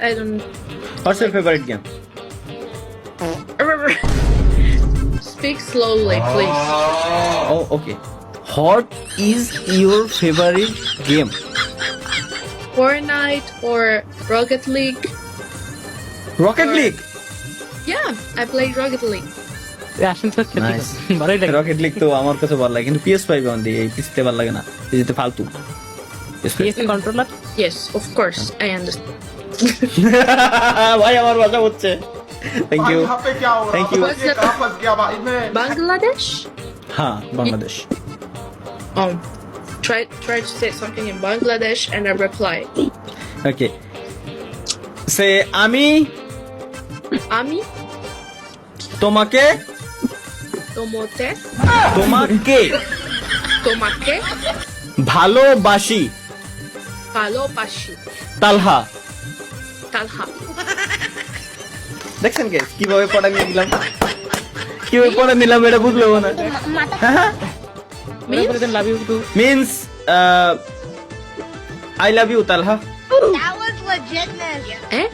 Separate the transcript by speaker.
Speaker 1: I don't.
Speaker 2: What's your favorite game?
Speaker 1: Speak slowly, please.
Speaker 2: Oh, okay. What is your favorite game?
Speaker 1: Fortnite or Rocket League?
Speaker 2: Rocket League.
Speaker 1: Yeah, I played Rocket League.
Speaker 3: আসেন sir খেলতে
Speaker 2: Nice.
Speaker 3: ভালোই লাগে
Speaker 2: rocket league তো আমার কাছে ভালো লাগে কিন্তু PS5 অনলি এই পিসিতে ভালো লাগে না পিসিতে ফালতু PS5
Speaker 3: PSC controller
Speaker 1: Yes, of course, I understand.
Speaker 2: ভাই আমার ভাষা হচ্ছে থ্যাংক ইউ
Speaker 4: यहाँ पे क्या हो रहा
Speaker 2: Thank
Speaker 4: है
Speaker 2: you.
Speaker 4: ये कहाँ फंस गया भाई मैं
Speaker 1: Bangladesh?
Speaker 2: হ্যাঁ Bangladesh
Speaker 1: Try to say something in Bangladesh and I reply.
Speaker 2: ওকে সে আমি
Speaker 1: Ami,
Speaker 2: তোমাকে
Speaker 1: tomote,
Speaker 2: তোমাকে
Speaker 1: tomake,
Speaker 2: ভালোবাসি
Speaker 1: palopashi,
Speaker 2: তালহা
Speaker 1: talha.
Speaker 2: দেখছেন কে কিভাবে পড়া নিয়ে দিলাম কিভাবে পড়া নিলাম এটা বুঝলো না
Speaker 3: বলে দেন love you too
Speaker 2: means I love you Talha
Speaker 5: That was legitness.
Speaker 1: Eh?